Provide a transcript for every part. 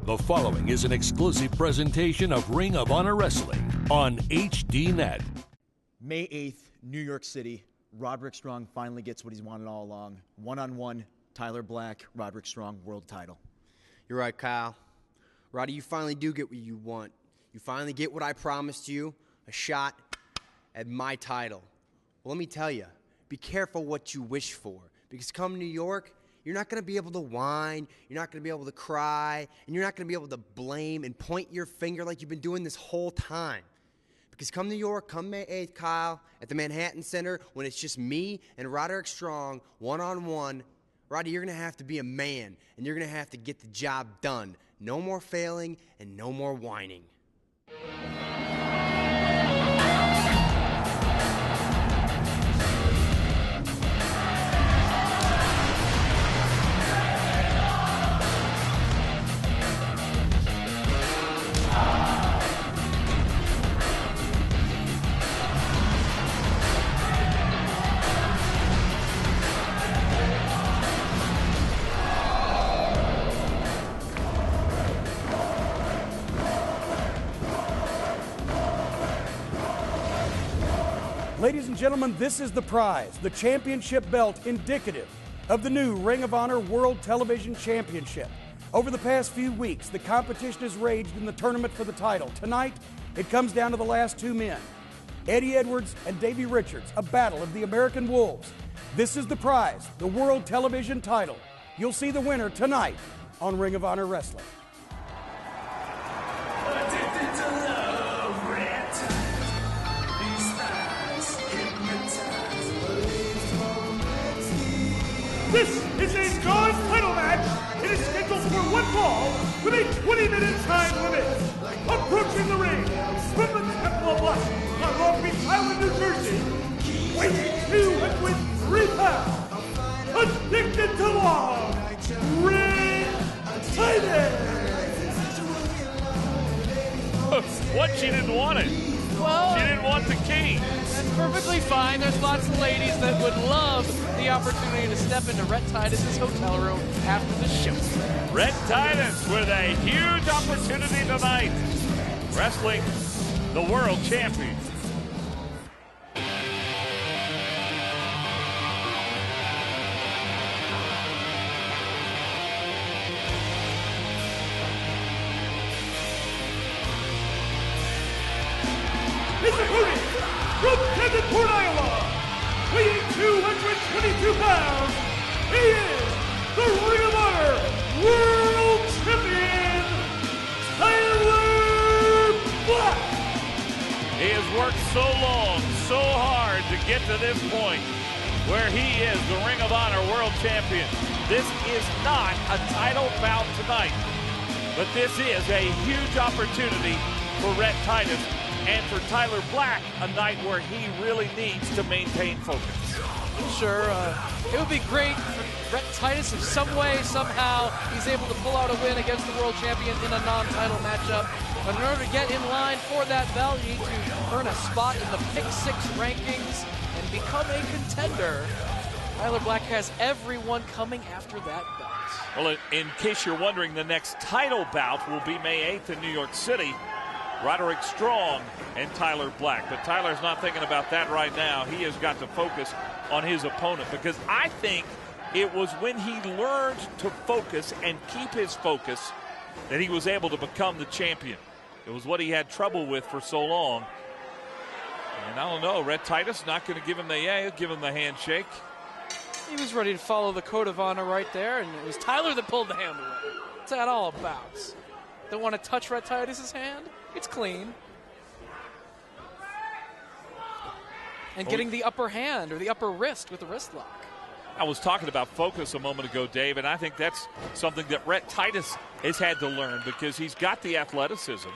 The following is an exclusive presentation of Ring of Honor Wrestling on HDNet. May 8th, New York City. Roderick Strong finally gets what he's wanted all along. One-on-one, Tyler Black, Roderick Strong, world title. You're right, Kyle. Roddy, you finally do get what you want. You finally get what I promised you, a shot at my title. Well, let me tell you, be careful what you wish for, because come New York, you're not going to be able to whine, you're not going to be able to cry, and you're not going to be able to blame and point your finger like you've been doing this whole time. Because come New York, come May 8th, Kyle, at the Manhattan Center, when it's just me and Roderick Strong, one-on-one, Roddy, you're going to have to be a man, and you're going to have to get the job done. No more failing and no more whining. Ladies and gentlemen, this is the prize, the championship belt indicative of the new Ring of Honor World Television Championship. Over the past few weeks, the competition has raged in the tournament for the title. Tonight, it comes down to the last two men, Eddie Edwards and Davey Richards, a battle of the American Wolves. This is the prize, the World Television title. You'll see the winner tonight on Ring of Honor Wrestling. This is a non-title match. It is scheduled for one fall with a 20-minute time limit. Approaching the ring from the Temple of Lust on Long Beach Island, New Jersey, weighing 203 pounds, addicted to law, Red Titus. What? She didn't want it. Well, she didn't want the key. That's perfectly fine. There's lots of ladies that would love the opportunity to step into Red Titus's hotel room after the show. Red Titus with a huge opportunity tonight, wrestling the world champion. His opponent, from Davenport, Iowa, weighing 222 pounds, he is the Ring of Honor World Champion, Tyler Black. He has worked so long, so hard to get to this point where he is the Ring of Honor World Champion. This is not a title bout tonight, but this is a huge opportunity for Red Titus and for Tyler Black, a night where he really needs to maintain focus. Sure, it would be great for Red Titus if some way, somehow, he's able to pull out a win against the world champion in a non-title matchup. But in order to get in line for that belt, you need to earn a spot in the Pick 6 rankings and become a contender. Tyler Black has everyone coming after that belt. Well, in case you're wondering, the next title bout will be May 8th in New York City. Roderick Strong and Tyler Black. But Tyler's not thinking about that right now. He has got to focus on his opponent, because I think it was when he learned to focus and keep his focus that he was able to become the champion. It was what he had trouble with for so long. And I don't know, Red Titus not going to give him the yeah, give him the handshake. He was ready to follow the code of honor right there, and it was Tyler that pulled the hand away. What's that all about? Don't want to touch Red Titus's hand? It's clean. And getting the upper hand or the upper wrist with the wrist lock. I was talking about focus a moment ago, Dave, and I think that's something that Red Titus has had to learn, because he's got the athleticism.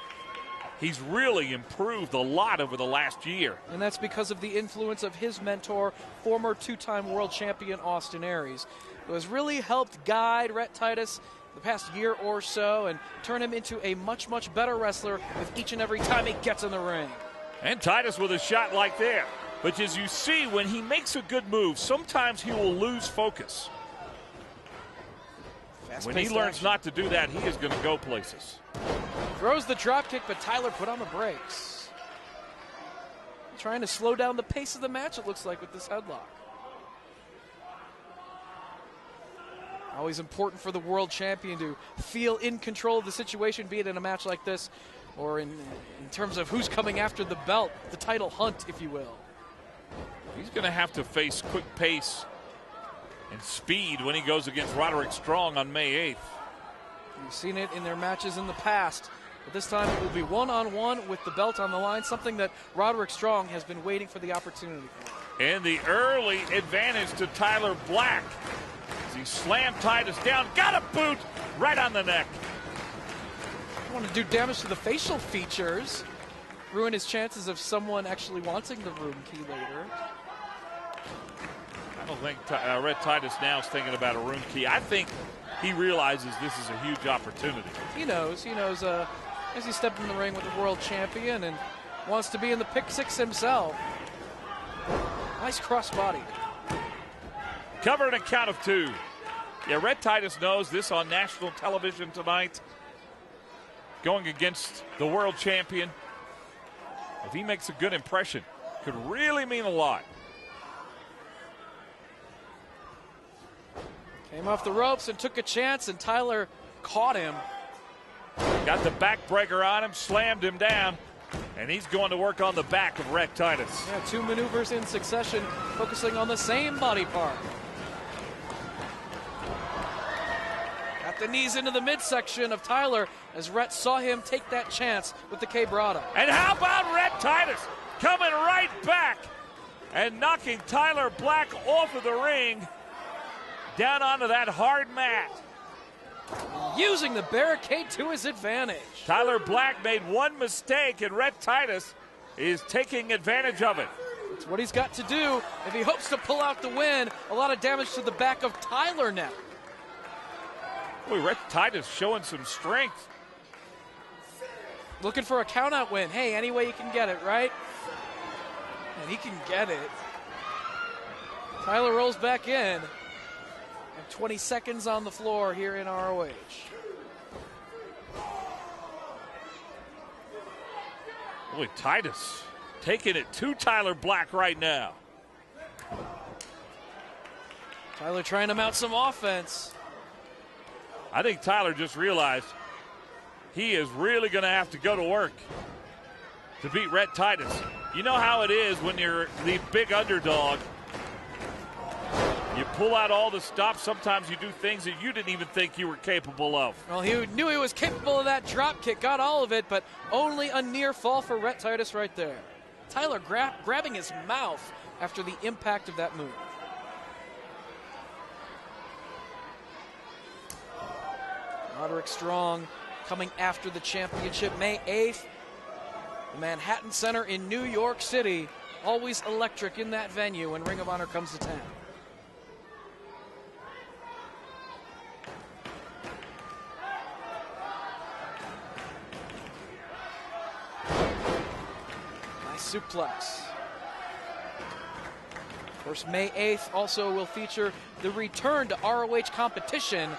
He's really improved a lot over the last year. And that's because of the influence of his mentor, former two-time world champion Austin Aries, who has really helped guide Red Titus the past year or so and turn him into a much, much better wrestler with each and every time he gets in the ring. And Titus with a shot like that. But as you see, when he makes a good move, sometimes he will lose focus. When he learns not to do that, he is going to go places. Throws the drop kick, but Tyler put on the brakes. Trying to slow down the pace of the match, it looks like, with this headlock. Always important for the world champion to feel in control of the situation, be it in a match like this or in terms of who's coming after the belt, the title hunt, if you will. He's going to have to face quick pace and speed when he goes against Roderick Strong on May 8th. We've seen it in their matches in the past, but this time it will be one-on-one with the belt on the line, something that Roderick Strong has been waiting for the opportunity for. And the early advantage to Tyler Black as he slammed Titus down, got a boot right on the neck. I want to do damage to the facial features, ruin his chances of someone actually wanting the room key later. I don't think Red Titus now is thinking about a room key. I think he realizes this is a huge opportunity. He knows as he stepped in the ring with the world champion and wants to be in the pick six himself. Nice crossbody. Covered a count of 2. Yeah, Red Titus knows this on national television tonight. Going against the world champion. If he makes a good impression, could really mean a lot. Came off the ropes and took a chance, and Tyler caught him. Got the backbreaker on him, slammed him down, and he's going to work on the back of Red Titus. Yeah, 2 maneuvers in succession, focusing on the same body part. Got the knees into the midsection of Tyler as Rhett saw him take that chance with the K-Brada. And how about Red Titus coming right back and knocking Tyler Black off of the ring down onto that hard mat. Using the barricade to his advantage. Tyler Black made one mistake, and Red Titus is taking advantage of it. It's what he's got to do if he hopes to pull out the win. A lot of damage to the back of Tyler now. Boy, Red Titus showing some strength. Looking for a count-out win. Hey, any way you can get it, right? And he can get it. Tyler rolls back in. 20 seconds on the floor here in ROH. Boy, Titus taking it to Tyler Black right now. Tyler trying to mount some offense. I think Tyler just realized he is really going to have to go to work to beat Red Titus. You know how it is when you're the big underdog. You pull out all the stops. Sometimes you do things that you didn't even think you were capable of. Well, he knew he was capable of that drop kick, got all of it, but only a near fall for Red Titus right there. Tyler grabbing his mouth after the impact of that move. Roderick Strong coming after the championship May 8th. The Manhattan Center in New York City. Always electric in that venue when Ring of Honor comes to town. Suplex. Of course, May 8th also will feature the return to ROH competition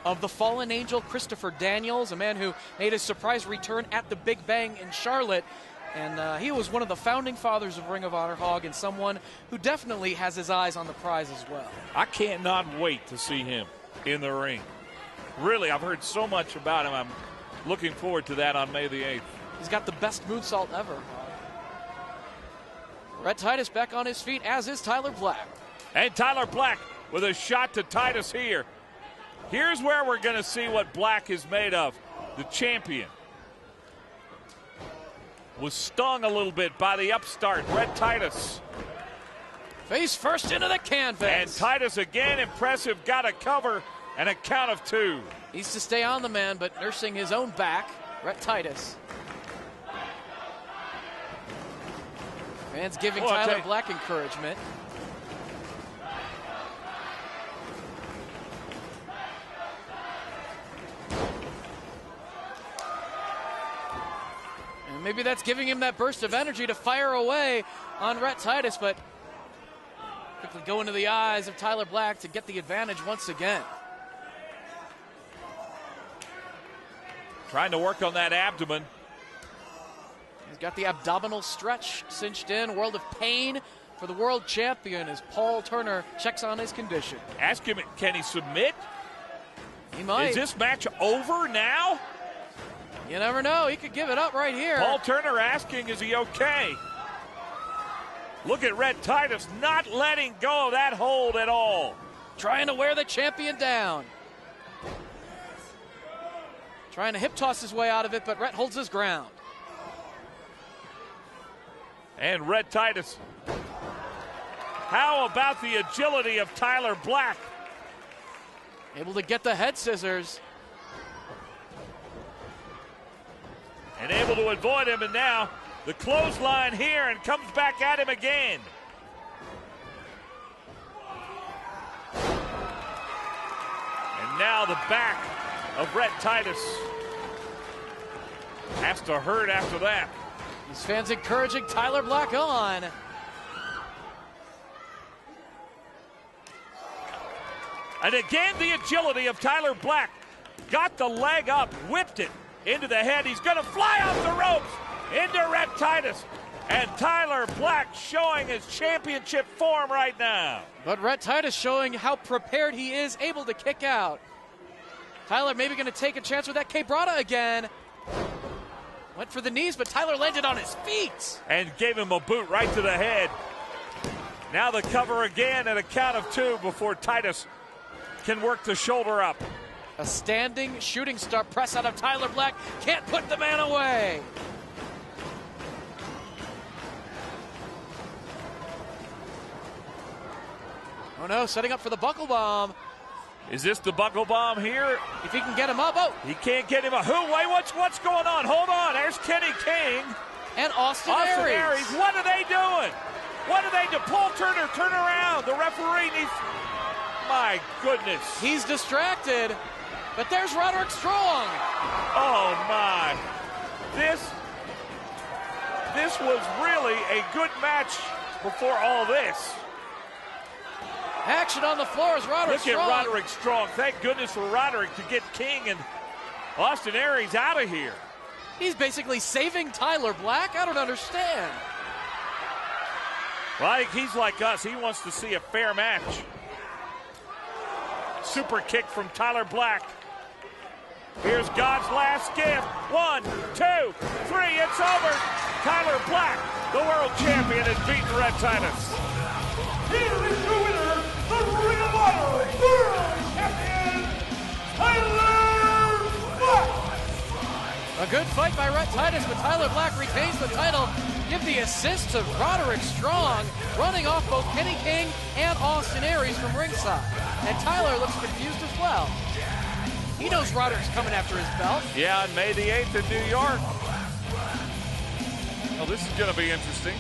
of the fallen angel Christopher Daniels, a man who made his surprise return at the Big Bang in Charlotte. And he was one of the founding fathers of Ring of Honor, Hog, and someone who definitely has his eyes on the prize as well. I cannot wait to see him in the ring. Really, I've heard so much about him. I'm looking forward to that on May the 8th. He's got the best moonsault ever. Red Titus back on his feet, as is Tyler Black. And Tyler Black with a shot to Titus here. Here's where we're going to see what Black is made of. The champion was stung a little bit by the upstart, Red Titus. Face first into the canvas. And Titus again, impressive, got a cover and a count of 2. Needs to stay on the man, but nursing his own back, Red Titus. Fans giving Tyler Black encouragement. And maybe that's giving him that burst of energy to fire away on Red Titus, but quickly go into the eyes of Tyler Black to get the advantage once again. Trying to work on that abdomen. He's got the abdominal stretch cinched in. World of pain for the world champion as Paul Turner checks on his condition. Ask him, can he submit? He might. Is this match over now? You never know. He could give it up right here. Paul Turner asking, is he okay? Look at Red Titus not letting go of that hold at all. Trying to wear the champion down. Trying to hip toss his way out of it, but Rhett holds his ground. And Red Titus. How about the agility of Tyler Black? Able to get the head scissors. And able to avoid him, and now the clothesline here and comes back at him again. And now the back of Red Titus has to hurt after that. These fans encouraging Tyler Black on. And again, the agility of Tyler Black. Got the leg up, whipped it into the head. He's going to fly off the ropes into Red Titus. And Tyler Black showing his championship form right now. But Red Titus showing how prepared he is, able to kick out. Tyler maybe going to take a chance with that Quebrada again. Went for the knees, but Tyler landed on his feet. And gave him a boot right to the head. Now the cover again at a count of 2 before Titus can work the shoulder up. A standing shooting star press out of Tyler Black. Can't put the man away. Oh no, setting up for the buckle bomb. Is this the buckle bomb here? If he can get him up, oh. He can't get him up. Who? Wait, what's going on? Hold on, there's Kenny King. And Austin Aries. What are they doing? What are they do? Paul Turner, turn around. The referee needs, my goodness. He's distracted, but there's Roderick Strong. Oh my. This was really a good match before all this. Action on the floor as Roderick Strong. Look at Roderick Strong. Thank goodness for Roderick to get King and Austin Aries out of here. He's basically saving Tyler Black. I don't understand. Well, I think he's like us. He wants to see a fair match. Super kick from Tyler Black. Here's God's last gift. 1, 2, 3. It's over. Tyler Black, the world champion, has beaten Red Titus. Here is your winner, the Ring of Honor World Champion, Tyler Black. A good fight by Red Titus, but Tyler Black retains the title. Give the assist to Roderick Strong, running off both Kenny King and Austin Aries from ringside. And Tyler looks confused as well. He knows Roderick's coming after his belt. Yeah, on May the 8th in New York. Oh, this is going to be interesting.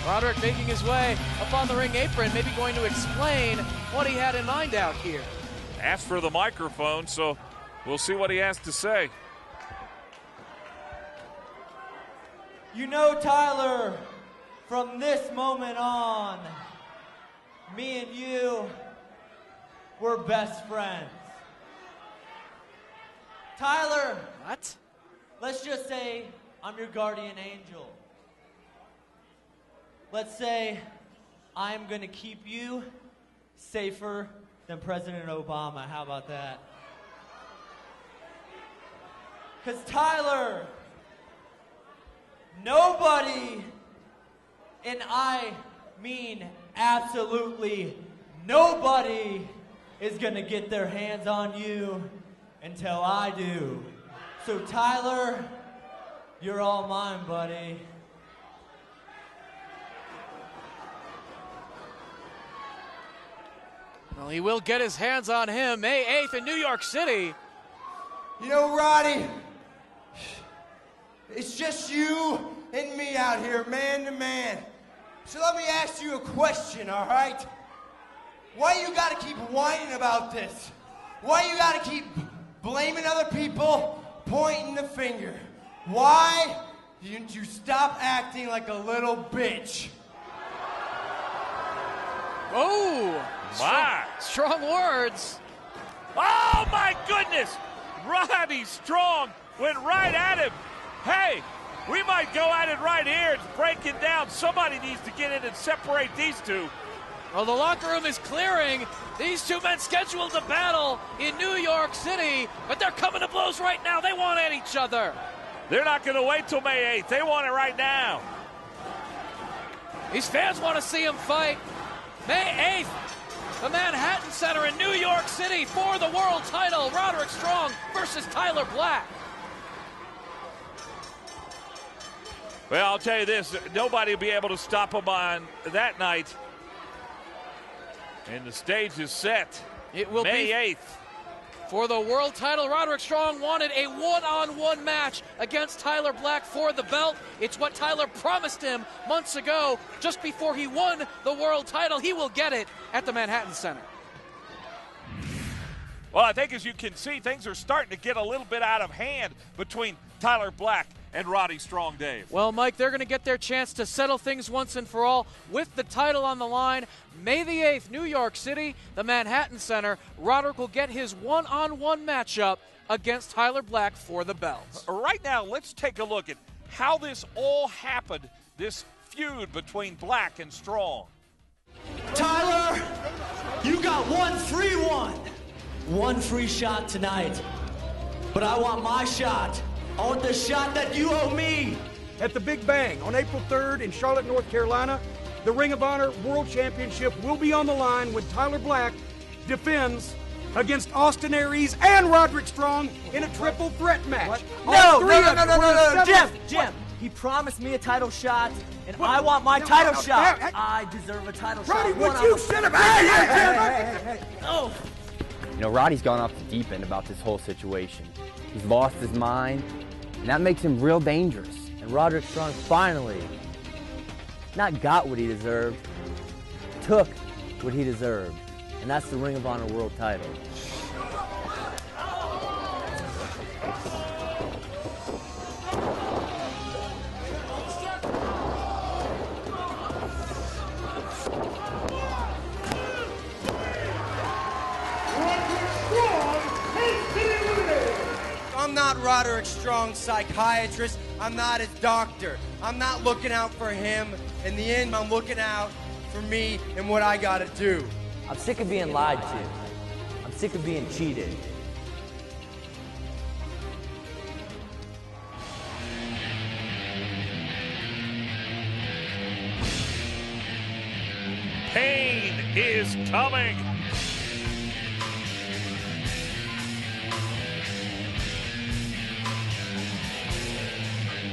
Roderick making his way up on the ring apron, maybe going to explain what he had in mind out here. Asked for the microphone, so we'll see what he has to say. You know, Tyler, from this moment on, me and you, we're best friends. Tyler. What? Let's just say I'm your guardian angel. Let's say I'm gonna keep you safer than President Obama. How about that? Because Tyler, nobody, and I mean absolutely nobody, is gonna get their hands on you until I do. So Tyler, you're all mine, buddy. Well, he will get his hands on him May 8th in New York City. You know, Roddy, it's just you and me out here, man to man. So let me ask you a question, all right? Why you gotta keep whining about this? Why you gotta keep blaming other people, pointing the finger? Why didn't you stop acting like a little bitch? Oh, My. strong words. Oh, my goodness. Roddy Strong went right at him. Hey, we might go at it right here. It's breaking down. Somebody needs to get in and separate these two. Well, the locker room is clearing. These two men scheduled to battle in New York City, but they're coming to blows right now. They want at each other. They're not going to wait till May 8th. They want it right now. These fans want to see him fight. May 8th, the Manhattan Center in New York City for the world title. Roderick Strong versus Tyler Black. Well, I'll tell you this. Nobody will be able to stop him on that night. And the stage is set. It will May be 8th. For the world title. Roderick Strong wanted a one-on-one match against Tyler Black for the belt. It's what Tyler promised him months ago, just before he won the world title. He will get it at the Manhattan Center. Well, I think as you can see, things are starting to get a little bit out of hand between Tyler Black and Roddy Strong, Dave. Well, Mike, they're going to get their chance to settle things once and for all with the title on the line. May the 8th, New York City, the Manhattan Center. Roderick will get his one-on-one matchup against Tyler Black for the belt. Right now, let's take a look at how this all happened, this feud between Black and Strong. Tyler, you got one free one. One free shot tonight. But I want my shot. I want the shot that you owe me. At the Big Bang on April 3rd in Charlotte, North Carolina, the Ring of Honor World Championship will be on the line when Tyler Black defends against Austin Aries and Roderick Strong in a triple threat match. No, Jim. He promised me a title shot, and I want my title shot. I deserve a title shot. Roddy, would you shut up? Hey. Oh. You know, Roddy's gone off the deep end about this whole situation. He's lost his mind, and that makes him real dangerous. And Roderick Strong finally not got what he deserved, took what he deserved, and that's the Ring of Honor World title. I'm not Roderick Strong's psychiatrist. I'm not his doctor. I'm not looking out for him. In the end, I'm looking out for me and what I gotta do. I'm sick of being lied to. I'm sick of being cheated. Pain is coming.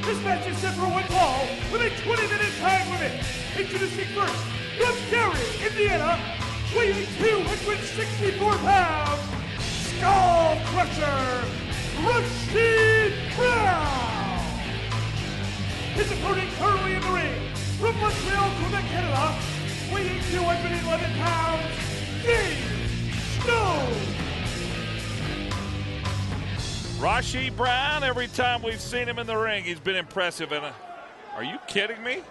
This match is set for one fall with a 20-minute time limit. Introducing first, from Gary, Indiana, weighing 264 pounds, Skull Crusher, Rashid Brown. His opponent currently in the ring, from Montreal, Quebec, Canada, weighing 211 pounds, James Stone. Rashid Brown, every time we've seen him in the ring, he's been impressive. And are you kidding me?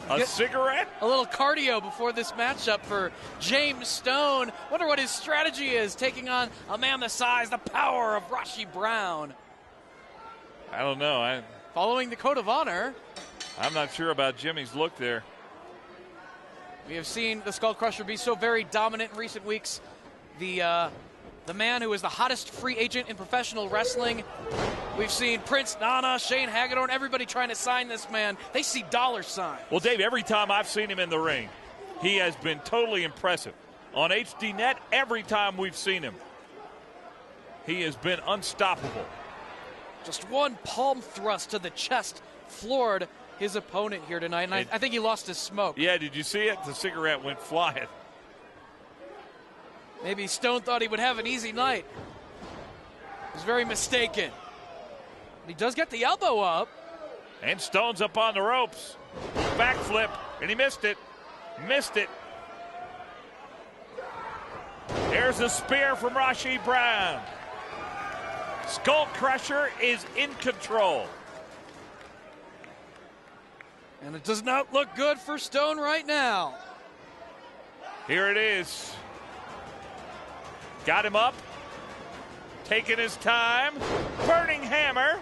A cigarette? A little cardio before this matchup for James Stone. Wonder what his strategy is, taking on a man the size, the power of Rashid Brown. I don't know. Following the code of honor. I'm not sure about Jimmy's look there. We have seen the Skull Crusher be so very dominant in recent weeks. The man who is the hottest free agent in professional wrestling. We've seen Prince Nana, Shane Hagedorn, everybody trying to sign this man. They see dollar signs. Well, Dave, every time I've seen him in the ring, he has been totally impressive. On HDNet, every time we've seen him, he has been unstoppable. Just one palm thrust to the chest floored his opponent here tonight, and I think he lost his smoke. Yeah, did you see it? The cigarette went flying. Maybe Stone thought he would have an easy night. He was very mistaken. He does get the elbow up. And Stone's up on the ropes. Backflip, and he missed it. Missed it. There's a spear from Rashid Brown. Skull Crusher is in control. And it does not look good for Stone right now. Here it is. Got him up. Taking his time. Burning hammer.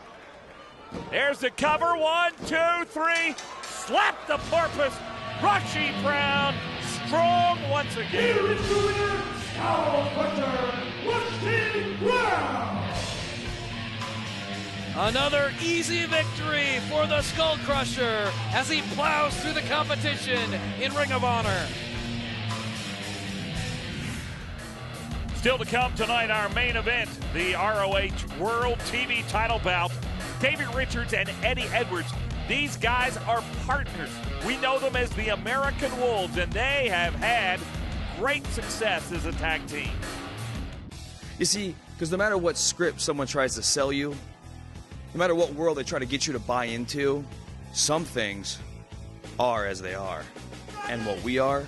There's the cover. 1, 2, 3. Slap the porpoise. Rashi Brown. Strong once again. Here is the winner, Skull Crusher, Rashi Brown. Another easy victory for the Skull Crusher as he plows through the competition in Ring of Honor. Still to come tonight, our main event, the ROH World TV title bout. Davey Richards and Eddie Edwards. These guys are partners. We know them as the American Wolves, and they have had great success as a tag team. You see, because no matter what script someone tries to sell you, no matter what world they try to get you to buy into, some things are as they are. And what we are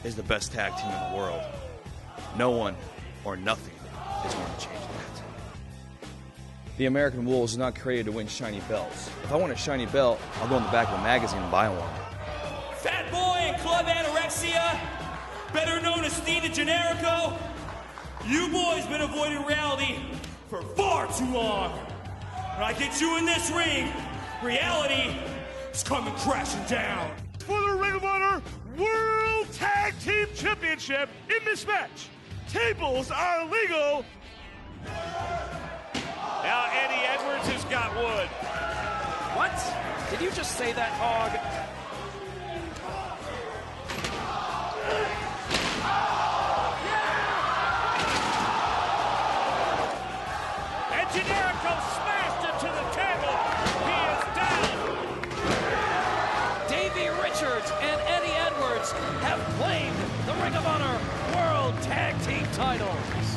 is the best tag team in the world. No one or nothing is going to change that. The American Wolves is not created to win shiny belts. If I want a shiny belt, I'll go in the back of a magazine and buy one. Fat Boy and Club Anorexia, better known as Steve Generico, you boys been avoiding reality for far too long. When I get you in this ring, reality is coming crashing down. For the Ring of Honor World Tag Team Championship, in this match, tables are legal. Now Eddie Edwards has got wood. What? Did you just say that, Hog? And Generico smashed into the table. He is down. Davey Richards and Eddie Edwards have claimed the Ring of Honor World Tag Team titles.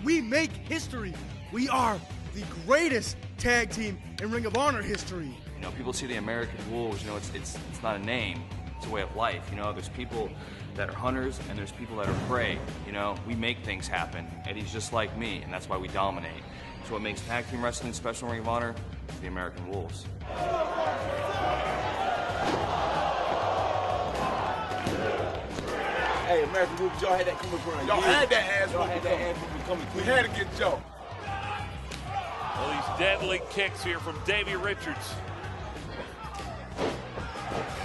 We make history. We are the greatest tag team in Ring of Honor history. You know, people see the American Wolves, you know, it's not a name, it's a way of life. You know, there's people that are hunters and there's people that are prey. You know, we make things happen. Eddie's just like me, and that's why we dominate. So what makes tag team wrestling special in Ring of Honor? The American Wolves. Hey, American Wolves, y'all had that coming from y'all had that ass coming. We had to get Joe. Well, these deadly kicks here from Davey Richards.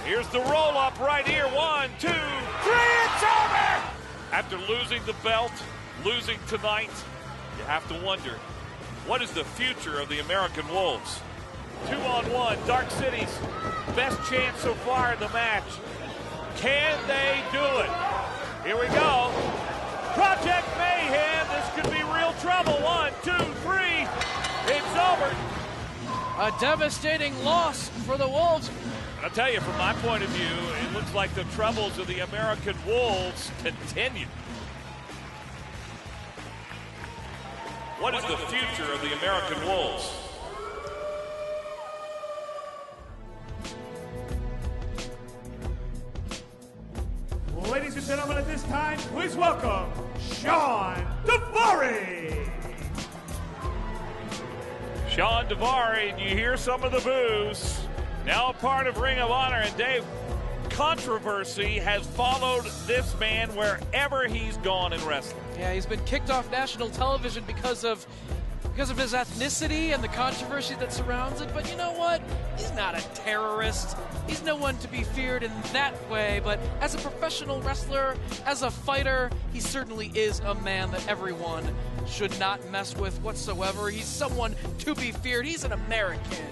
Here's the roll-up right here. 1, 2, 3, it's over! After losing the belt, losing tonight, you have to wonder, what is the future of the American Wolves? 2-on-1, Dark City's best chance so far in the match. Can they do it? Here we go. Project Mayhem, this could be real trouble. 1, 2, 3, it's over. A devastating loss for the Wolves. I'll tell you, from my point of view, it looks like the troubles of the American Wolves continue. What is the future of the American Wolves? Ladies and gentlemen, at this time, please welcome Sean Daivari. Sean Daivari, and you hear some of the boos. Now a part of Ring of Honor, and Dave, controversy has followed this man wherever he's gone in wrestling. Yeah, he's been kicked off national television because of his ethnicity and the controversy that surrounds it. But you know what? He's not a terrorist. He's no one to be feared in that way. But as a professional wrestler, as a fighter, he certainly is a man that everyone should not mess with whatsoever. He's someone to be feared. He's an American.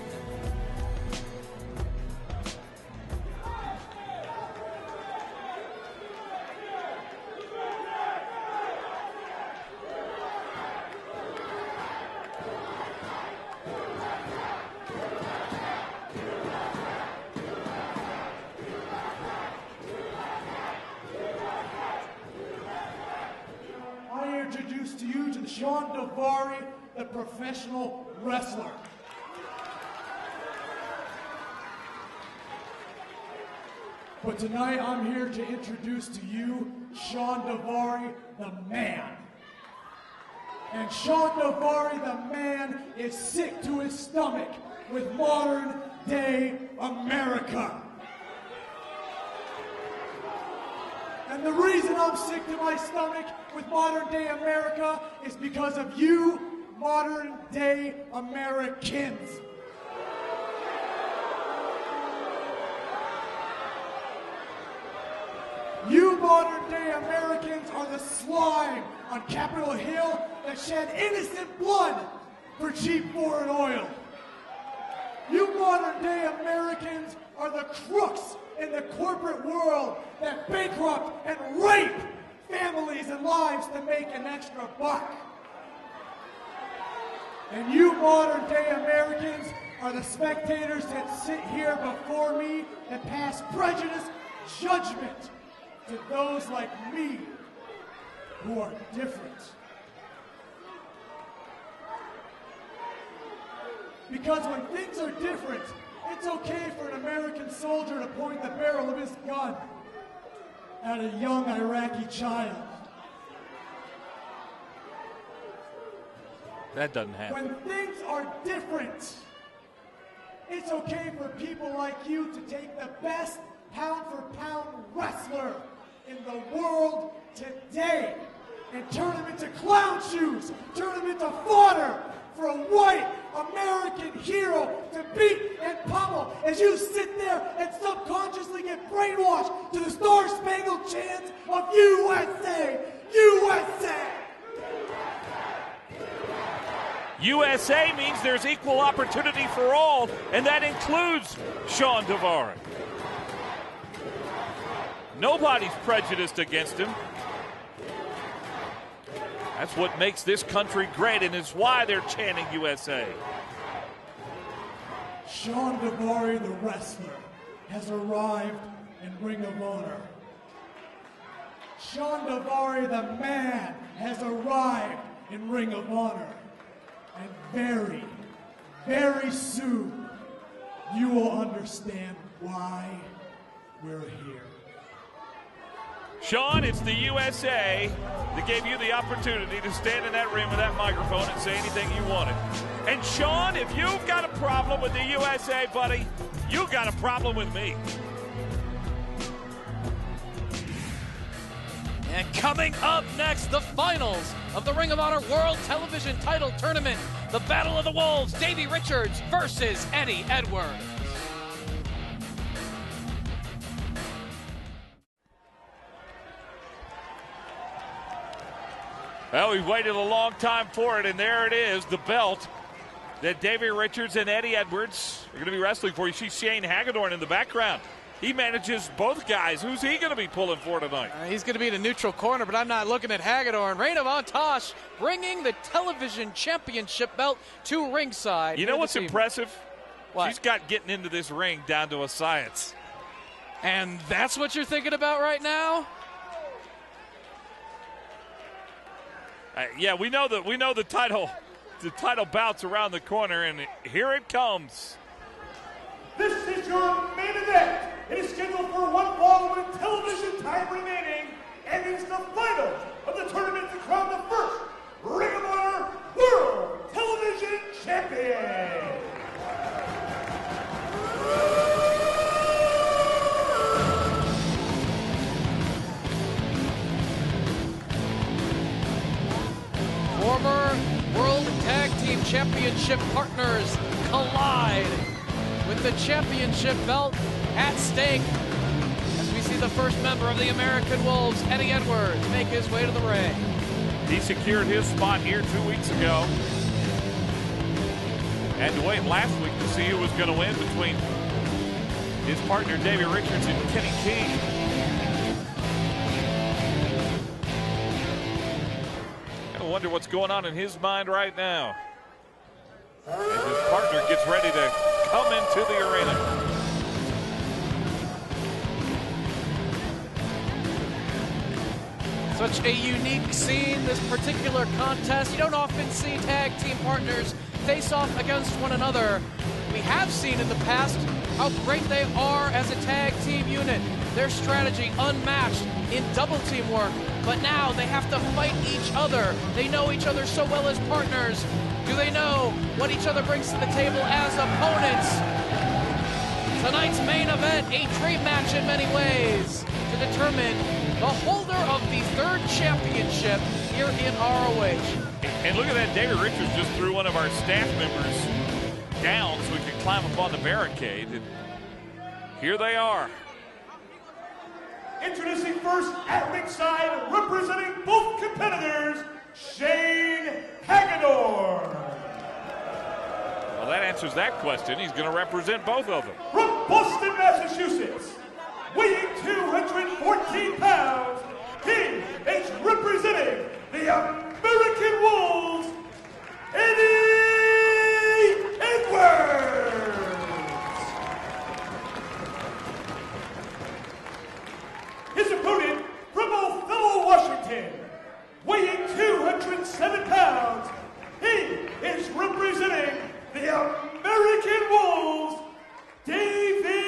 Introduce to you to Sean Daivari, the professional wrestler. But tonight I'm here to introduce to you Sean Daivari, the man. And Sean Daivari, the man, is sick to his stomach with modern day America. And the reason I'm sick to my stomach with modern day America is because of you, modern day Americans. You modern day Americans are the slime on Capitol Hill that shed innocent blood for cheap foreign oil. You modern day Americans are the crooks in the corporate world that bankrupt and rape families and lives to make an extra buck. And you modern day Americans are the spectators that sit here before me and pass prejudice judgment to those like me who are different. Because when things are different, it's okay for an American soldier to point the barrel of his gun at a young Iraqi child. That doesn't happen. When things are different, it's okay for people like you to take the best pound-for-pound wrestler in the world today and turn him into clown shoes, turn him into fodder for a white American hero to beat and pummel as you sit there and subconsciously get brainwashed to the star-spangled chants of USA, USA. USA means there's equal opportunity for all, and that includes Sean Devari. Nobody's prejudiced against him. That's what makes this country great, and it's why they're chanting USA. Sean Devari, the wrestler, has arrived in Ring of Honor. Sean Devari, the man, has arrived in Ring of Honor. And very, very soon, you will understand why we're here. Sean, it's the USA that gave you the opportunity to stand in that ring with that microphone and say anything you wanted. And Sean, if you've got a problem with the USA, buddy, you've got a problem with me. And coming up next, the finals of the Ring of Honor World Television Title Tournament. The Battle of the Wolves, Davey Richards versus Eddie Edwards. Well, we've waited a long time for it, and there it is, the belt that Davey Richards and Eddie Edwards are going to be wrestling for. You see Shane Hagedorn in the background. He manages both guys. Who's he going to be pulling for tonight? He's going to be in a neutral corner, but I'm not looking at Hagedorn. Reign of Antosh bringing the television championship belt to ringside. You know what's impressive? What? She's got getting into this ring down to a science. And that's what you're thinking about right now? Yeah, we know the title bout's around the corner, and here it comes. This is your main event. It is scheduled for one fall with television time remaining, and it's the finals of the tournament to crown the first Ring of Honor World Television Champion. Former World Tag Team Championship partners collide with the championship belt at stake as we see the first member of the American Wolves, Eddie Edwards, make his way to the ring. He secured his spot here 2 weeks ago. Had to wait last week to see who was going to win between his partner Davey Richards and Kenny King. I wonder what's going on in his mind right now as his partner gets ready to come into the arena. Such a unique scene, this particular contest. You don't often see tag team partners face off against one another. We have seen in the past how great they are as a tag team unit. Their strategy unmatched in double team work, but now they have to fight each other. They know each other so well as partners. Do they know what each other brings to the table as opponents? Tonight's main event, a dream match in many ways to determine the holder of the third championship here in ROH. And look at that, David Richards just threw one of our staff members down so we could climb up on the barricade. And here they are. Introducing first at ringside, representing both competitors, Shane Hagedorn. Well, that answers that question. He's going to represent both of them. From Boston, Massachusetts, weighing 214 pounds, he is representing the American Wolves, Eddie Edwards. His opponent from Othello, Washington, weighing 207 pounds, he is representing the American Wolves, Davey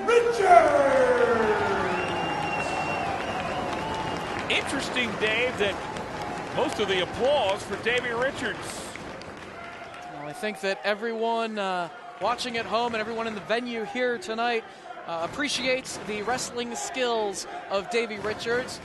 Richards. Interesting, Dave, that most of the applause for Davey Richards. Well, I think that everyone watching at home and everyone in the venue here tonight appreciates the wrestling skills of Davey Richards.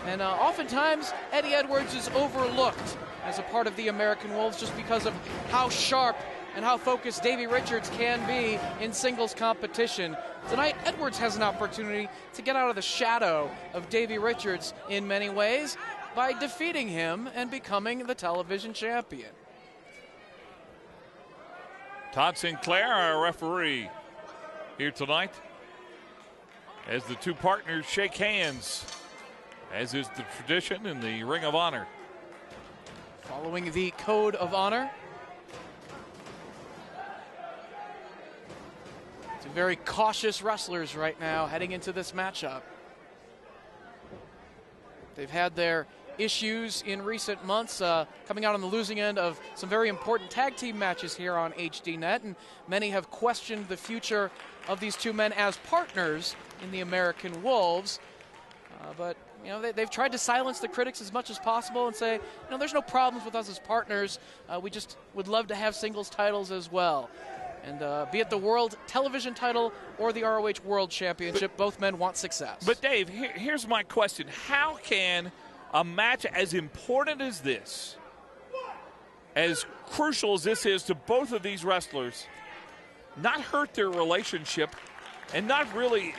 And oftentimes, Eddie Edwards is overlooked as a part of the American Wolves just because of how sharp and how focused Davey Richards can be in singles competition. Tonight, Edwards has an opportunity to get out of the shadow of Davey Richards in many ways by defeating him and becoming the television champion. Todd Sinclair, our referee, here tonight, as the two partners shake hands, as is the tradition in the Ring of Honor. Following the Code of Honor. Two very cautious wrestlers right now heading into this matchup. They've had their issues in recent months, coming out on the losing end of some very important tag team matches here on HDNet, and many have questioned the future of these two men as partners in the American Wolves. But you know, they've tried to silence the critics as much as possible and say, you know, there's no problems with us as partners. We just would love to have singles titles as well. And be it the World Television title or the ROH World Championship, both men want success. But Dave, here's my question. How can a match as important as this, as crucial as this is to both of these wrestlers, not hurt their relationship and not really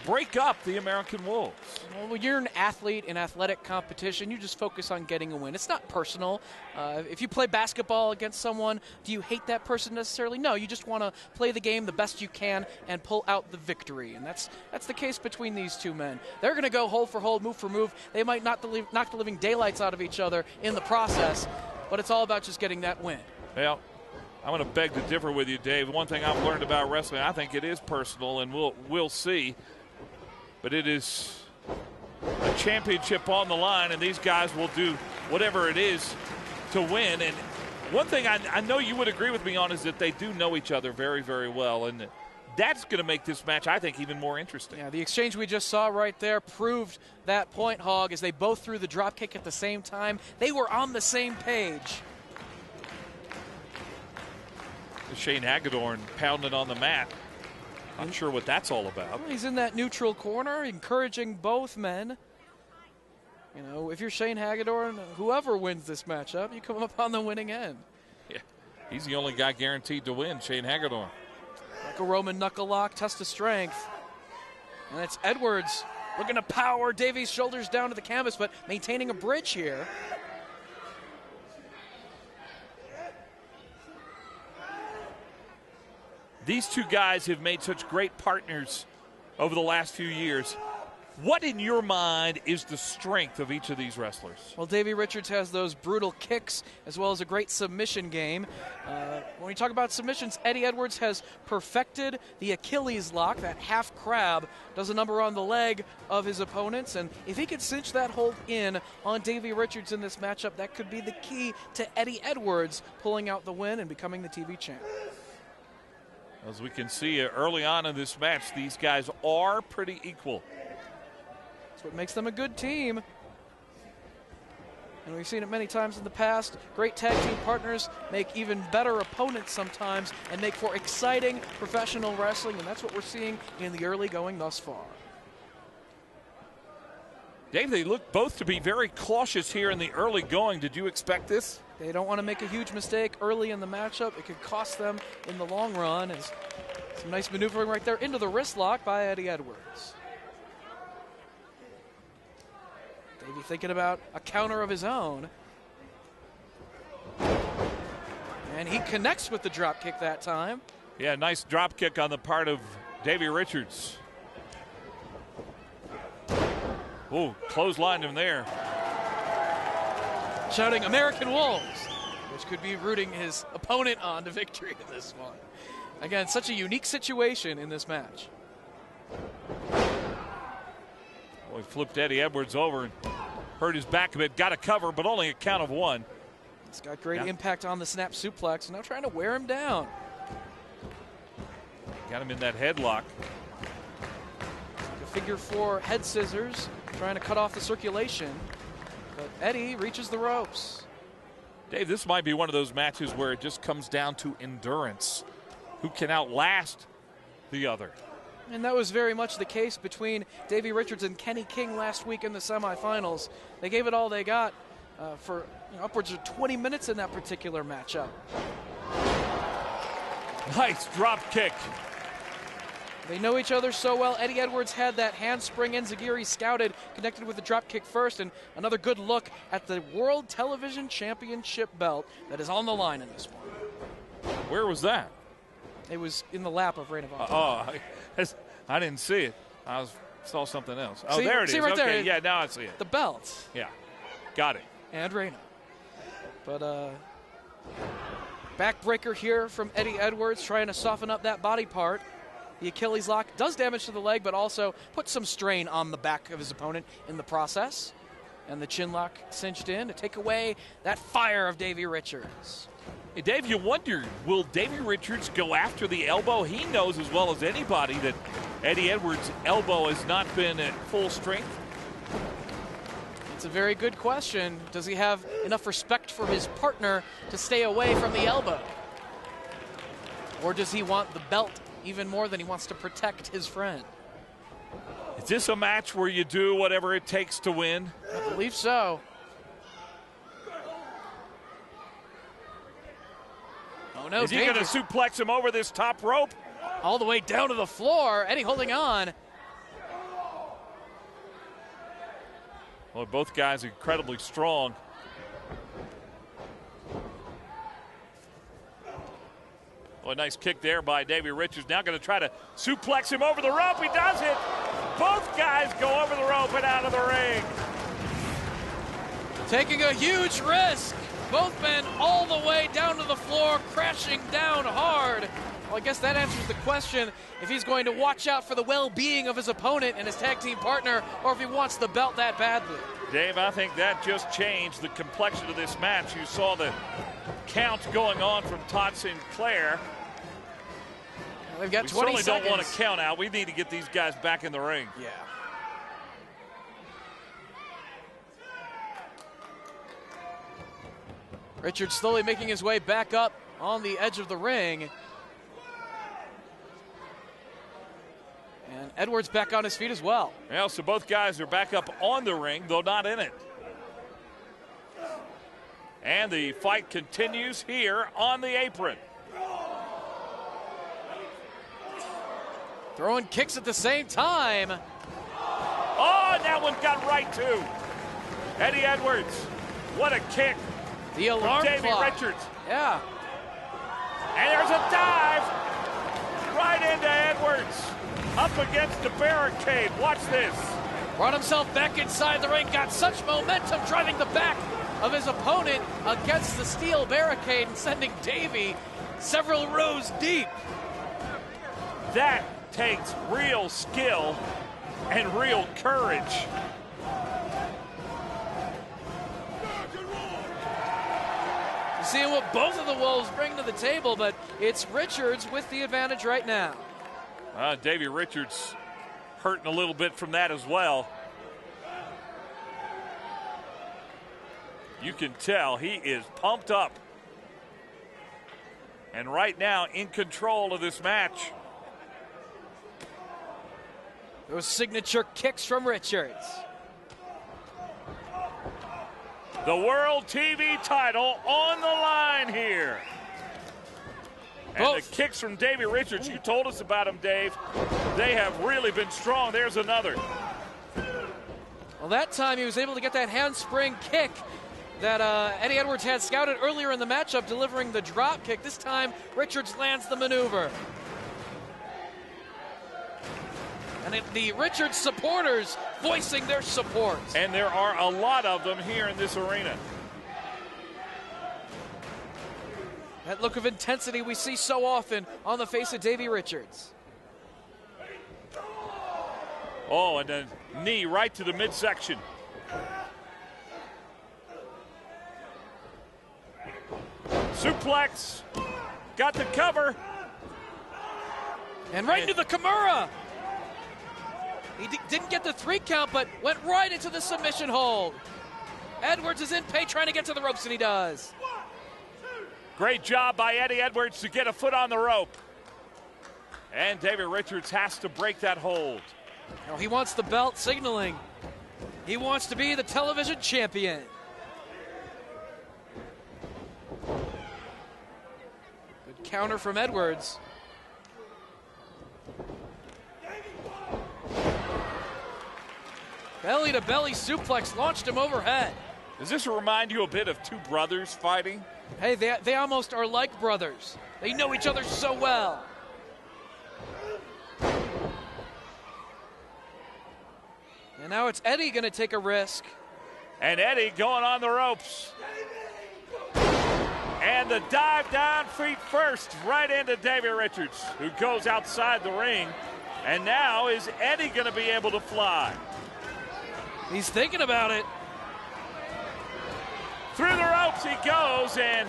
break up the American Wolves? Well, when you're an athlete in athletic competition, you just focus on getting a win. It's not personal. If you play basketball against someone, do you hate that person necessarily? No, you just want to play the game the best you can and pull out the victory. And that's the case between these two men. They're going to go hold for hold, move for move. They might knock the living daylights out of each other in the process, but it's all about just getting that win. Well, I'm going to beg to differ with you, Dave. One thing I've learned about wrestling, I think it is personal, and we'll see. But it is a championship on the line, and these guys will do whatever it is to win. And one thing I know you would agree with me on is that they do know each other very, very well. And that's going to make this match, I think, even more interesting. Yeah, the exchange we just saw right there proved that point, Hog, as they both threw the drop kick at the same time. They were on the same page. Shane Hagedorn pounding on the mat. Not sure what that's all about. Well, he's in that neutral corner, encouraging both men. You know, if you're Shane Hagedorn, whoever wins this matchup, you come up on the winning end. Yeah, he's the only guy guaranteed to win, Shane Hagedorn. Like a Roman knuckle lock, test of strength. And it's Edwards looking to power Davey's shoulders down to the canvas, but maintaining a bridge here. These two guys have made such great partners over the last few years. What, in your mind, is the strength of each of these wrestlers? Well, Davey Richards has those brutal kicks as well as a great submission game. When we talk about submissions, Eddie Edwards has perfected the Achilles lock, that half crab, does a number on the leg of his opponents. And if he could cinch that hold in on Davey Richards in this matchup, that could be the key to Eddie Edwards pulling out the win and becoming the TV champ. As we can see early on in this match, these guys are pretty equal. That's what makes them a good team. And we've seen it many times in the past. Great tag team partners make even better opponents sometimes and make for exciting professional wrestling, and that's what we're seeing in the early going thus far. Dave, they look both to be very cautious here in the early going. Did you expect this? They don't want to make a huge mistake early in the matchup. It could cost them in the long run. As some nice maneuvering right there into the wrist lock by Eddie Edwards. Davey thinking about a counter of his own. And he connects with the drop kick that time. Yeah, nice drop kick on the part of Davey Richards. Oh, clotheslined him there. Shouting American Wolves, which could be rooting his opponent on to victory in this one. Again, such a unique situation in this match. Boy, flipped Eddie Edwards over and hurt his back a bit. Got a cover, but only a count of one. He's got great impact on the snap suplex. Now trying to wear him down. Got him in that headlock. A figure four head scissors, trying to cut off the circulation. But Eddie reaches the ropes. Dave, this might be one of those matches where it just comes down to endurance. Who can outlast the other? And that was very much the case between Davey Richards and Kenny King last week in the semifinals. They gave it all they got for upwards of 20 minutes in that particular matchup. Nice drop kick. They know each other so well. Eddie Edwards had that handspring enziguri scouted, connected with the drop kick first, and another good look at the World Television Championship belt that is on the line in this one. Where was that? It was in the lap of Reign of Honor. I didn't see it. I saw something else. Oh, see, there it see is. right Okay, there. yeah, now I see it. The belt. Yeah, got it. And Reina. But backbreaker here from Eddie Edwards, trying to soften up that body part. The Achilles lock does damage to the leg, but also puts some strain on the back of his opponent in the process. And the chin lock cinched in to take away that fire of Davey Richards. Hey, Dave, you wonder, will Davey Richards go after the elbow? He knows as well as anybody that Eddie Edwards' elbow has not been at full strength. It's a very good question. Does he have enough respect for his partner to stay away from the elbow? Or does he want the belt even more than he wants to protect his friend? Is this a match where you do whatever it takes to win? I believe so. Oh no, is he going to suplex him over this top rope? All the way down to the floor. Eddie holding on. Well, both guys are incredibly strong. Oh, a nice kick there by Davey Richards. Now going to try to suplex him over the rope. He does it. Both guys go over the rope and out of the ring. Taking a huge risk. Both men all the way down to the floor, crashing down hard. Well, I guess that answers the question if he's going to watch out for the well-being of his opponent and his tag team partner, or if he wants the belt that badly. Dave, I think that just changed the complexion of this match. You saw the count going on from Todd Sinclair. Well, they've got 20 certainly seconds. Don't want to count out. We need to get these guys back in the ring. Yeah. Richards slowly making his way back up on the edge of the ring. And Edwards back on his feet as well. Well, so both guys are back up on the ring, though not in it. And the fight continues here on the apron. Throwing kicks at the same time. Oh, and that one got right too. Eddie Edwards, what a kick. The alarm Davey clock. Richards. Yeah. And there's a dive right into Edwards. Up against the barricade. Watch this. Brought himself back inside the ring. Got such momentum driving the back of his opponent against the steel barricade and sending Davey several rows deep. That takes real skill and real courage. Seeing what both of the Wolves bring to the table, but it's Richards with the advantage right now. Davey Richards hurting a little bit from that as well. You can tell he is pumped up. And right now in control of this match. Those signature kicks from Richards. The World TV title on the line here. And the kicks from Davey Richards, you told us about them, Dave. They have really been strong. There's another. Well, that time he was able to get that handspring kick that Eddie Edwards had scouted earlier in the matchup, delivering the drop kick. This time, Richards lands the maneuver. And the Richards supporters voicing their support. And there are a lot of them here in this arena. That look of intensity we see so often on the face of Davey Richards. Oh, and a knee right to the midsection. Suplex. Got the cover. And right into the Kimura. He didn't get the 3 count, but went right into the submission hold. Edwards is in pain, trying to get to the ropes, and he does. Great job by Eddie Edwards to get a foot on the rope. And Davey Richards has to break that hold. No, he wants the belt, signaling he wants to be the television champion. Good counter from Edwards. Belly to belly suplex launched him overhead. Does this remind you a bit of two brothers fighting? Hey, they almost are like brothers. They know each other so well. And now it's Eddie going to take a risk. And Eddie going on the ropes. And the dive down feet first right into Davey Richards, who goes outside the ring. And now is Eddie going to be able to fly? He's thinking about it. Through the ropes he goes, and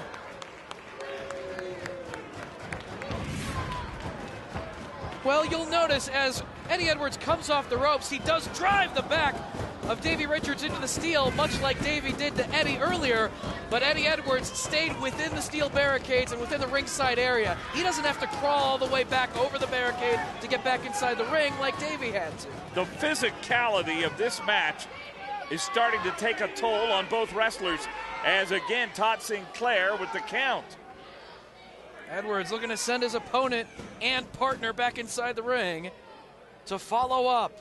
well, you'll notice as Eddie Edwards comes off the ropes, he does drive the back of Davey Richards into the steel, much like Davey did to Eddie earlier, but Eddie Edwards stayed within the steel barricades and within the ringside area. He doesn't have to crawl all the way back over the barricade to get back inside the ring like Davey had to. The physicality of this match is starting to take a toll on both wrestlers, as again Todd Sinclair with the count. Edwards looking to send his opponent and partner back inside the ring to follow up.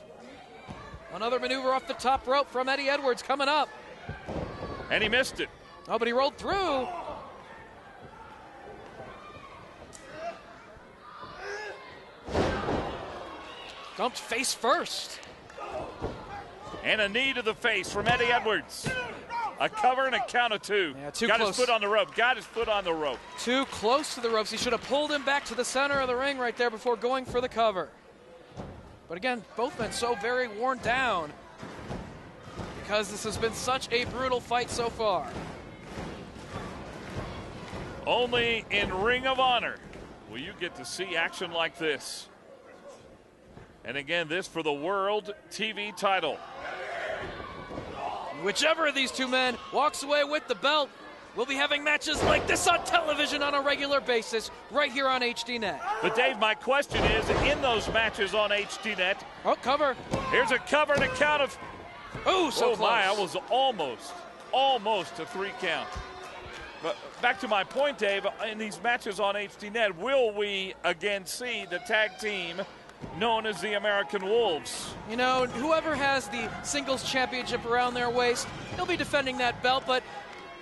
Another maneuver off the top rope from Eddie Edwards coming up. And he missed it. Oh, but he rolled through. Dumped face first. And a knee to the face from Eddie Edwards. A cover and a count of 2. Yeah, too Got close. his foot on the rope. Got his foot on the rope. Too close to the ropes. He should have pulled him back to the center of the ring right there before going for the cover. But again, both men so very worn down because this has been such a brutal fight so far. Only in Ring of Honor will you get to see action like this. And again, this for the World TV title. Whichever of these two men walks away with the belt, we'll be having matches like this on television on a regular basis right here on HDNet. But Dave, my question is, in those matches on HDNet. Oh, cover. Here's a cover and a count of. Oh, so close. My, I was almost a 3 count. But back to my point, Dave, in these matches on HDNet, will we again see the tag team known as the American Wolves? You know, whoever has the singles championship around their waist, they'll be defending that belt, but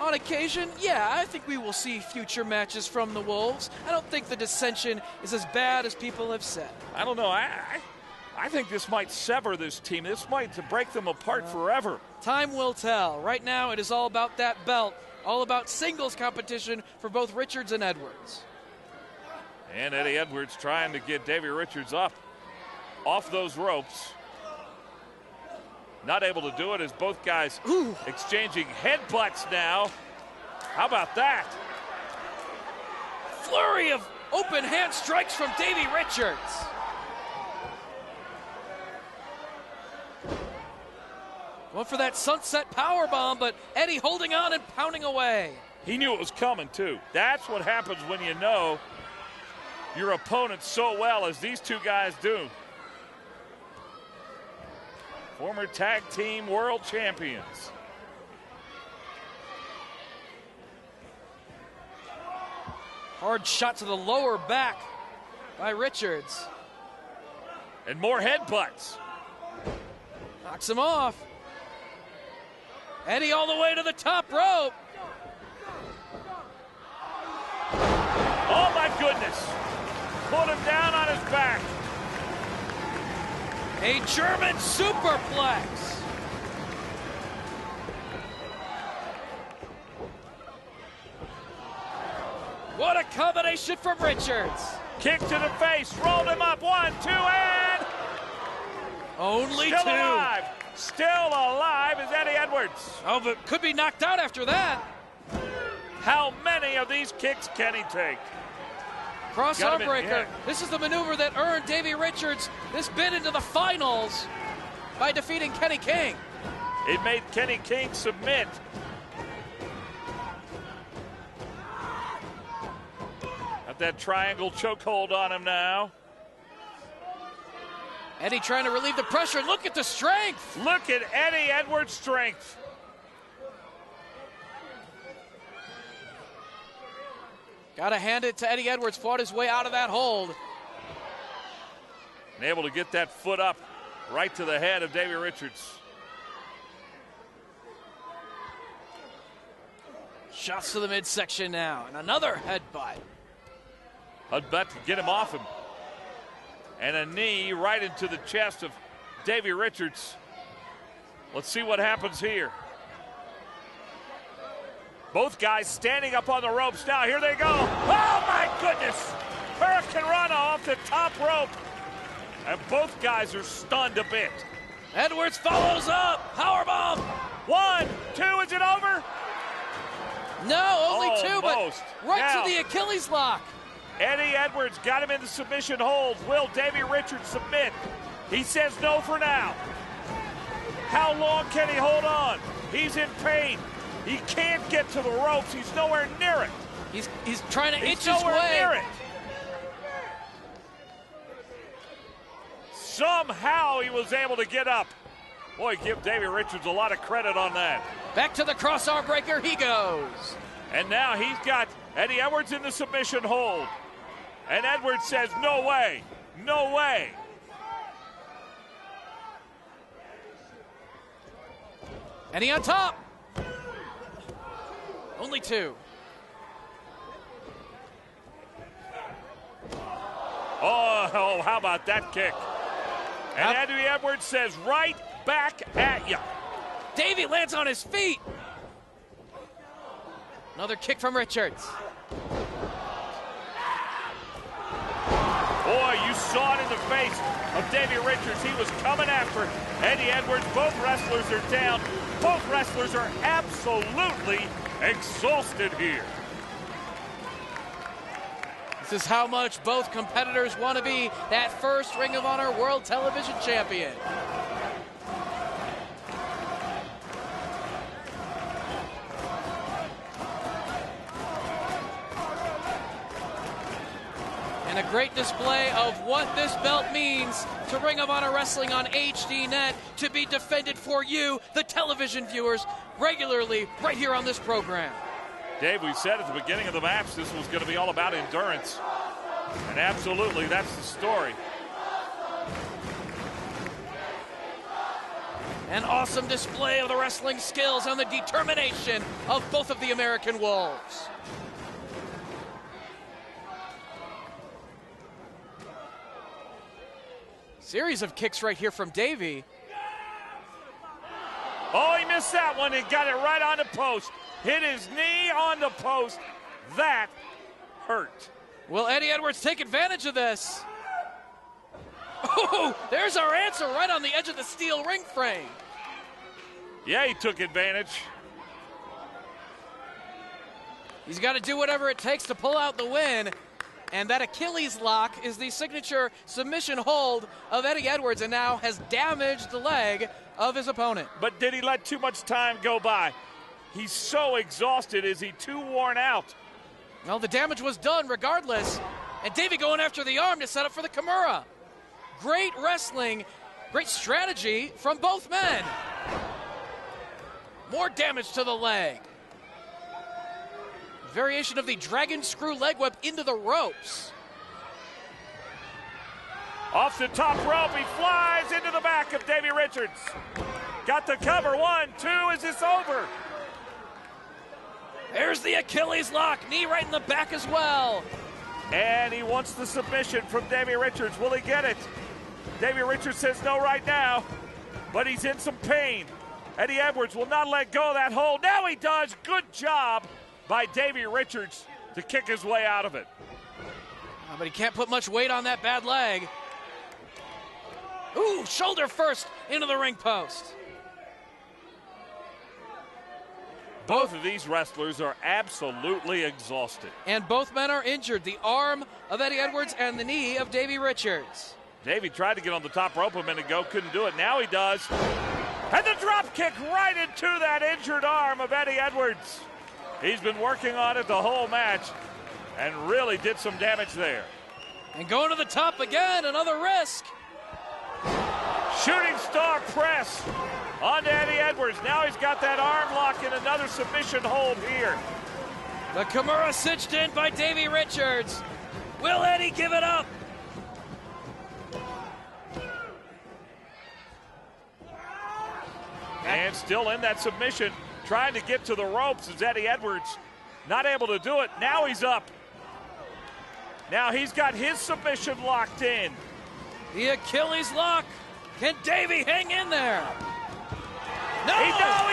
on occasion, yeah, I think we will see future matches from the Wolves. I don't think the dissension is as bad as people have said. I don't know. I think this might sever this team. This might break them apart forever. Time will tell. Right now, it is all about that belt, all about singles competition for both Richards and Edwards. And Eddie Edwards trying to get Davey Richards up off those ropes. Not able to do it as both guys exchanging headbutts now. How about that? Flurry of open hand strikes from Davey Richards. Going for that sunset powerbomb, but Eddie holding on and pounding away. He knew it was coming too. That's what happens when you know your opponent so well as these two guys do. Former tag team world champions. Hard shot to the lower back by Richards. And more headbutts. Knocks him off. Eddie all the way to the top rope. Oh my goodness. Put him down on his back. A German superplex. What a combination from Richards. Kick to the face, rolled him up, 1, 2, and... Only Still two. alive. Still alive is Eddie Edwards. Oh, but could be knocked out after that. How many of these kicks can he take? Cross Got arm him in, breaker. yeah. This is the maneuver that earned Davey Richards this bid into the finals by defeating Kenny King. It made Kenny King submit. Got that triangle chokehold on him now. Eddie trying to relieve the pressure. Look at the strength. Look at Eddie Edwards' strength. Gotta hand it to Eddie Edwards. Fought his way out of that hold. And able to get that foot up right to the head of Davey Richards. Shots to the midsection now. And another headbutt. Headbutt to get him off him. And a knee right into the chest of Davey Richards. Let's see what happens here. Both guys standing up on the ropes now. Here they go. Oh my goodness! Hurricane Rana off the top rope. And both guys are stunned a bit. Edwards follows up. Powerbomb. 1, 2, is it over? No, only two, but Almost. right Now, to the Achilles lock. Eddie Edwards got him in the submission hold. Will Davey Richards submit? He says no for now. How long can he hold on? He's in pain. He can't get to the ropes. He's nowhere near it. He's trying to inch his nowhere way. near it. Somehow he was able to get up. Boy, give Davey Richards a lot of credit on that. Back to the cross-arm breaker he goes. And now he's got Eddie Edwards in the submission hold. And Edwards says, no way, no way. Eddie on top. Only two. Oh, how about that kick? And Eddie Edwards says, right back at you. Davey lands on his feet. Another kick from Richards. Boy, you saw it in the face of Davey Richards. He was coming after Eddie Edwards. Both wrestlers are down. Both wrestlers are absolutely exhausted here. This is how much both competitors want to be that first Ring of Honor World Television Champion. And a great display of what this belt means to Ring of Honor Wrestling on HDNet, to be defended for you, the television viewers, regularly right here on this program. Dave, we said at the beginning of the match this was going to be all about endurance. And absolutely, that's the story. An awesome display of the wrestling skills and the determination of both of the American Wolves. Series of kicks right here from Davey. Oh, he missed that one. He got it right on the post. Hit his knee on the post. That hurt. Will Eddie Edwards take advantage of this? Oh, there's our answer right on the edge of the steel ring frame. Yeah, he took advantage. He's got to do whatever it takes to pull out the win. And that Achilles lock is the signature submission hold of Eddie Edwards, and now has damaged the leg of his opponent. But did he let too much time go by? He's so exhausted. Is he too worn out? Well, the damage was done regardless. And Davey going after the arm to set up for the Kimura. Great wrestling, great strategy from both men. More damage to the leg. Variation of the dragon screw leg whip into the ropes. Off the top rope, he flies into the back of Davey Richards. Got the cover, 1, 2, is this over? There's the Achilles lock, knee right in the back as well. And he wants the submission from Davey Richards. Will he get it? Davey Richards says no right now, but he's in some pain. Eddie Edwards will not let go of that hold. Now he does. Good job by Davey Richards to kick his way out of it. But he can't put much weight on that bad leg. Ooh, shoulder first into the ring post. Both of these wrestlers are absolutely exhausted. And both men are injured. The arm of Eddie Edwards and the knee of Davey Richards. Davey tried to get on the top rope a minute ago, couldn't do it. Now he does. And the drop kick right into that injured arm of Eddie Edwards. He's been working on it the whole match and really did some damage there. And going to the top again, another risk. Shooting star press on Eddie Edwards. Now he's got that arm lock in another submission hold here. The Kimura stitched in by Davey Richards. Will Eddie give it up? And still in that submission, trying to get to the ropes is Eddie Edwards. Not able to do it. Now he's up. Now he's got his submission locked in. The Achilles lock. Can Davey hang in there? No! He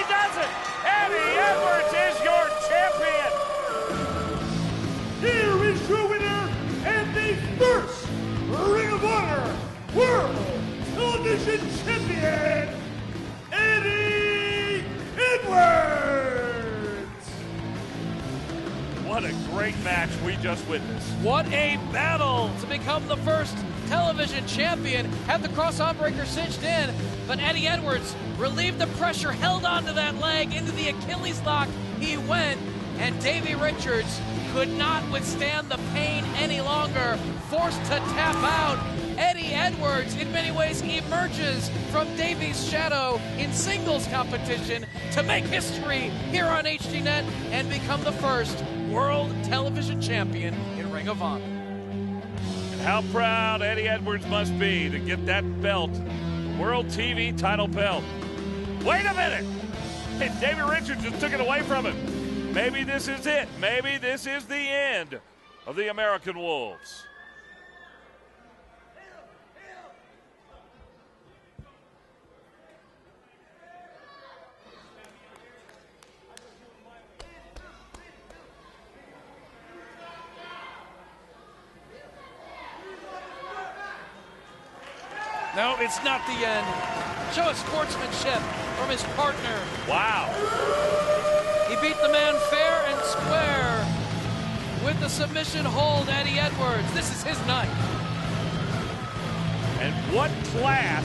doesn't. Eddie Edwards is your champion. Here is your winner and the first Ring of Honor World Television Champion, Eddie Edwards. What a great match we just witnessed. What a battle to become the first television champion. Had the cross-arm breaker cinched in, but Eddie Edwards relieved the pressure, held onto that leg, into the Achilles lock he went, and Davey Richards could not withstand the pain any longer, forced to tap out. Eddie Edwards, in many ways, emerges from Davey's shadow in singles competition to make history here on HDNet and become the first world television champion in Ring of Honor. And how proud Eddie Edwards must be to get that belt, the World TV title belt. Wait a minute! Hey, Davey Richards just took it away from him. Maybe this is it. Maybe this is the end of the American Wolves. No, it's not the end. Show of sportsmanship from his partner. Wow. He beat the man fair and square with the submission hold, Eddie Edwards. This is his night. And what class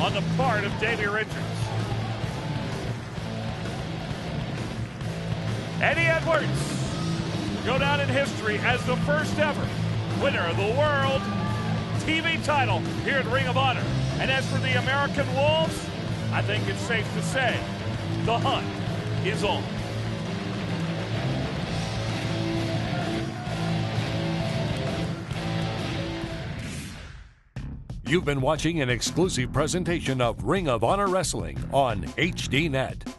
on the part of Davey Richards. Eddie Edwards will go down in history as the first ever winner of the World TV title here at Ring of Honor. And as for the American Wolves, I think it's safe to say the hunt is on. You've been watching an exclusive presentation of Ring of Honor Wrestling on HDNet.